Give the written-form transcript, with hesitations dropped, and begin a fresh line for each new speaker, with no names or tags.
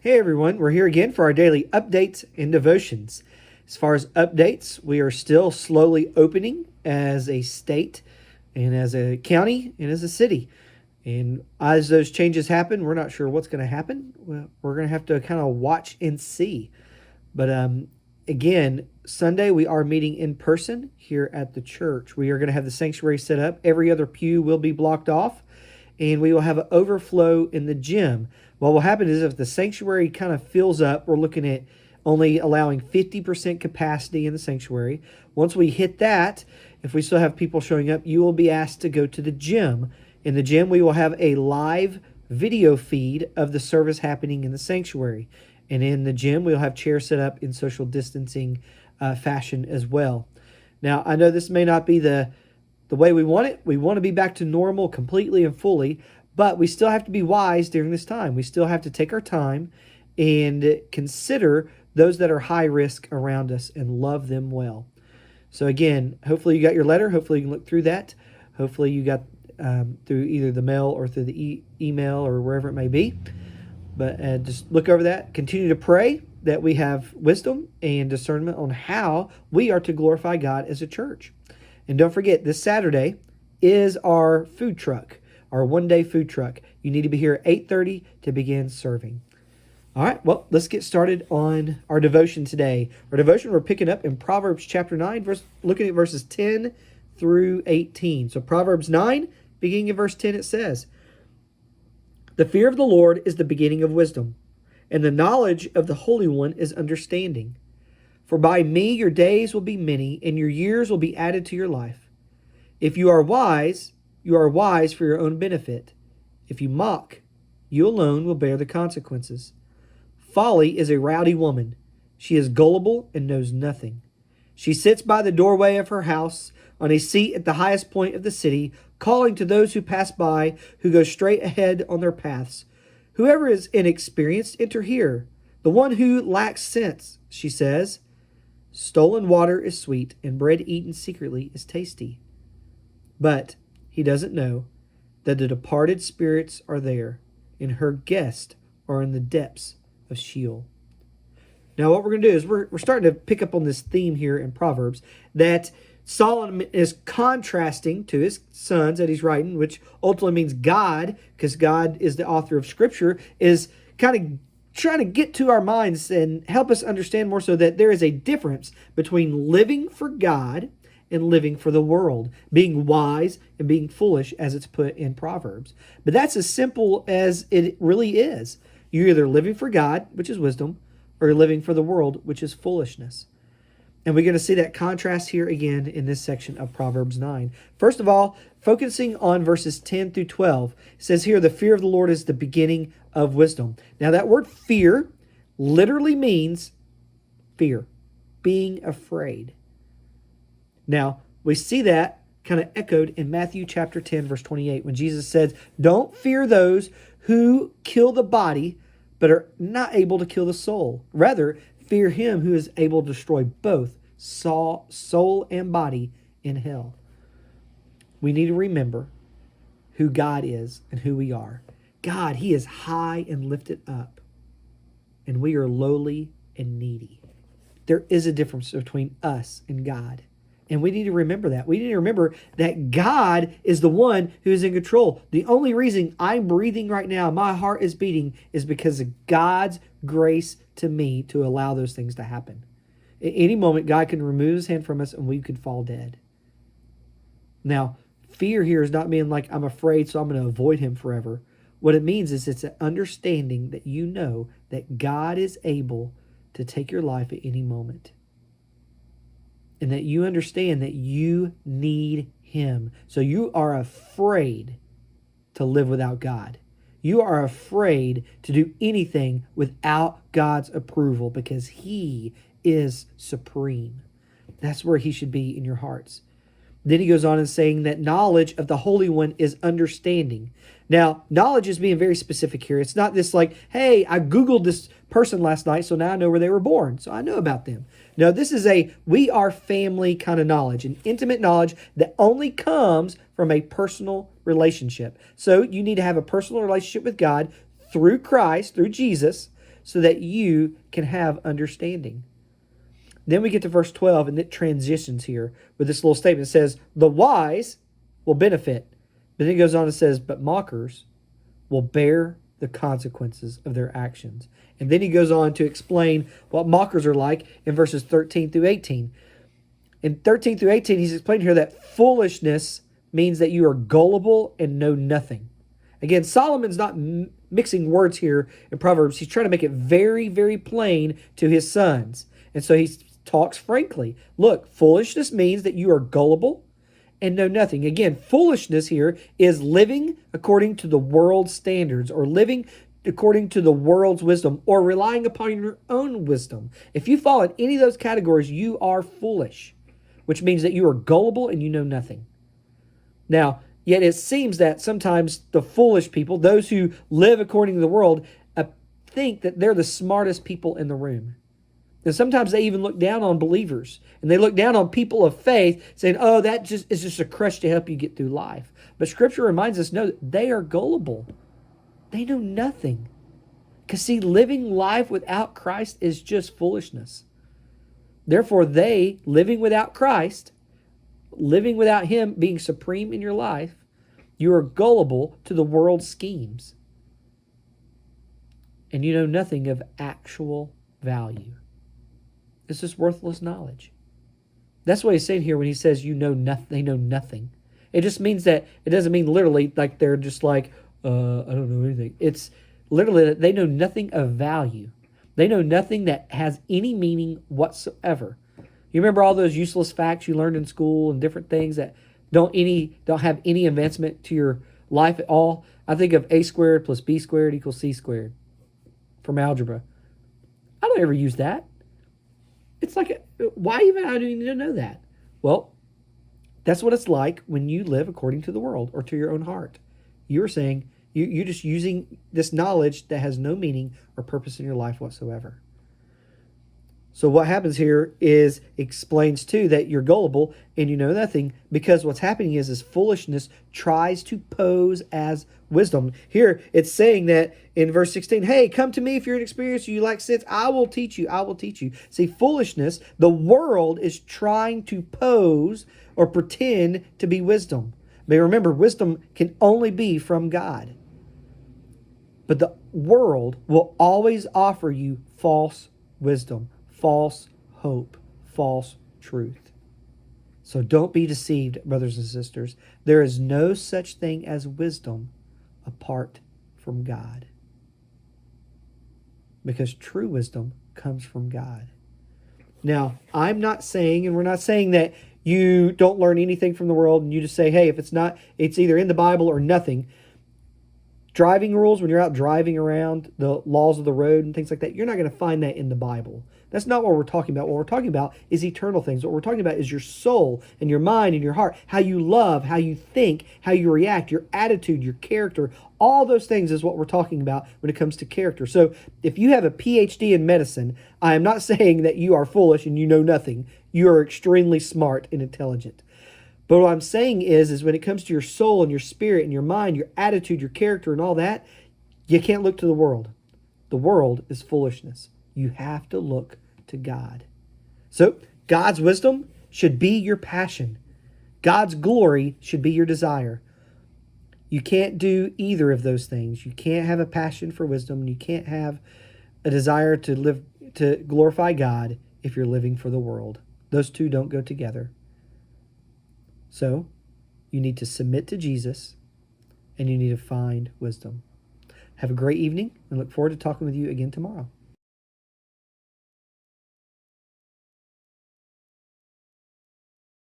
Hey everyone, we're here again for our daily updates and devotions. As far as updates, we are still slowly opening as a state and as a county and as a city. And as those changes happen, we're not sure what's going to happen. We're going to have to kind of watch and see. But again, Sunday we are meeting in person here at the church. We are going to have the sanctuary set up. Every other pew will be blocked off, and we will have an overflow in the gym. What will happen is if the sanctuary kind of fills up, we're looking at only allowing 50% capacity in the sanctuary. Once we hit that, if we still have people showing up, you will be asked to go to the gym. In the gym, we will have a live video feed of the service happening in the sanctuary. And in the gym, we'll have chairs set up in social distancing fashion as well. Now, I know this may not be the way we want it. We want to be back to normal completely and fully, but we still have to be wise during this time. We still have to take our time and consider those that are high risk around us and love them well. So again, hopefully you got your letter. Hopefully you can look through that. Hopefully you got through either the mail or through the email or wherever it may be. But just look over that. Continue to pray that we have wisdom and discernment on how we are to glorify God as a church. And don't forget, this Saturday is our food truck, our one-day food truck. You need to be here at 8:30 to begin serving. All right, well, let's get started on our devotion today. Our devotion, we're picking up in Proverbs chapter 9, looking at verses 10 through 18. So Proverbs 9, beginning in verse 10, it says, "The fear of the Lord is the beginning of wisdom, and the knowledge of the Holy One is understanding. For by me your days will be many, and your years will be added to your life. If you are wise for your own benefit. If you mock, you alone will bear the consequences. Folly is a rowdy woman. She is gullible and knows nothing. She sits by the doorway of her house, on a seat at the highest point of the city, calling to those who pass by, who go straight ahead on their paths. Whoever is inexperienced, enter here. The one who lacks sense, she says. Stolen water is sweet, and bread eaten secretly is tasty. But he doesn't know that the departed spirits are there, and her guests are in the depths of Sheol." Now what we're going to do is we're starting to pick up on this theme here in Proverbs, that Solomon is contrasting to his sons that he's writing, which ultimately means God, because God is the author of Scripture, is kind of trying to get to our minds and help us understand more so that there is a difference between living for God and living for the world, being wise and being foolish, as it's put in Proverbs. But that's as simple as it really is. You're either living for God, which is wisdom, or you're living for the world, which is foolishness. And we're going to see that contrast here again in this section of Proverbs 9. First of all, focusing on verses 10 through 12, it says here, "The fear of the Lord is the beginning of wisdom." Now that word fear literally means fear, being afraid. Now, we see that kind of echoed in Matthew chapter 10, verse 28, when Jesus said, "Don't fear those who kill the body, but are not able to kill the soul. Rather, fear him who is able to destroy both soul and body in hell." We need to remember who God is and who we are. God, he is high and lifted up, and we are lowly and needy. There is a difference between us and God. And we need to remember that. We need to remember that God is the one who is in control. The only reason I'm breathing right now, my heart is beating, is because of God's grace to me to allow those things to happen. At any moment, God can remove his hand from us and we could fall dead. Now, fear here is not being like, I'm afraid, so I'm going to avoid him forever. What it means is it's an understanding that you know that God is able to take your life at any moment. And that you understand that you need him. So you are afraid to live without God. You are afraid to do anything without God's approval because he is supreme. That's where he should be in your hearts. Then he goes on and saying that knowledge of the Holy One is understanding. Now, knowledge is being very specific here. It's not this like, hey, I Googled this person last night, so now I know where they were born, so I know about them. No, this is a we are family kind of knowledge, an intimate knowledge that only comes from a personal relationship. So you need to have a personal relationship with God through Christ, through Jesus, so that you can have understanding. Then we get to verse 12, and it transitions here with this little statement. It says, the wise will benefit. But then it goes on and says, but mockers will bear the consequences of their actions. And then he goes on to explain what mockers are like in verses 13 through 18. In 13 through 18, he's explained here that foolishness means that you are gullible and know nothing. Again, Solomon's not mixing words here in Proverbs. He's trying to make it very, very plain to his sons. And so he talks frankly. Look, foolishness means that you are gullible and know nothing. Again, foolishness here is living according to the world's standards, or living according to the world's wisdom, or relying upon your own wisdom. If you fall in any of those categories, you are foolish, which means that you are gullible and you know nothing. Now, yet it seems that sometimes the foolish people, those who live according to the world, think that they're the smartest people in the room. And sometimes they even look down on believers, and they look down on people of faith, saying, oh, that is just a crutch to help you get through life. But Scripture reminds us, no, they are gullible. They know nothing. Because see, living life without Christ is just foolishness. Therefore, they, living without Christ, living without Him being supreme in your life, you are gullible to the world's schemes. And you know nothing of actual value. It's just worthless knowledge. That's what he's saying here when he says you know nothing. They know nothing. It just means that it doesn't mean literally like they're just like, I don't know anything. It's literally that they know nothing of value. They know nothing that has any meaning whatsoever. You remember all those useless facts you learned in school and different things that don't have any advancement to your life at all? I think of a squared plus b squared equals c squared from algebra. I don't ever use that. It's like, why even I do you need to know that? Well, that's what it's like when you live according to the world or to your own heart. You're saying you're just using this knowledge that has no meaning or purpose in your life whatsoever. So what happens here is explains too that you're gullible and you know nothing, because what's happening is foolishness tries to pose as wisdom. Here it's saying that in verse 16, hey, come to me if you're inexperienced, you lack sense, I will teach you, I will teach you. See, foolishness, the world is trying to pose or pretend to be wisdom. But remember, wisdom can only be from God. But the world will always offer you false wisdom, false hope, false truth. So don't be deceived, brothers and sisters. There is no such thing as wisdom apart from God. Because true wisdom comes from God. Now, I'm not saying, and we're not saying that you don't learn anything from the world and you just say, hey, if it's not, it's either in the Bible or nothing. Driving rules, when you're out driving around, the laws of the road and things like that, you're not going to find that in the Bible. That's not what we're talking about. What we're talking about is eternal things. What we're talking about is your soul and your mind and your heart, how you love, how you think, how you react, your attitude, your character. All those things is what we're talking about when it comes to character. So if you have a PhD in medicine, I am not saying that you are foolish and you know nothing. You are extremely smart and intelligent. But what I'm saying is when it comes to your soul and your spirit and your mind, your attitude, your character and all that, you can't look to the world. The world is foolishness. You have to look to God. So God's wisdom should be your passion. God's glory should be your desire. You can't do either of those things. You can't have a passion for wisdom, and you can't have a desire to live to glorify God if you're living for the world. Those two don't go together. So, you need to submit to Jesus, and you need to find wisdom. Have a great evening, and look forward to talking with you again tomorrow.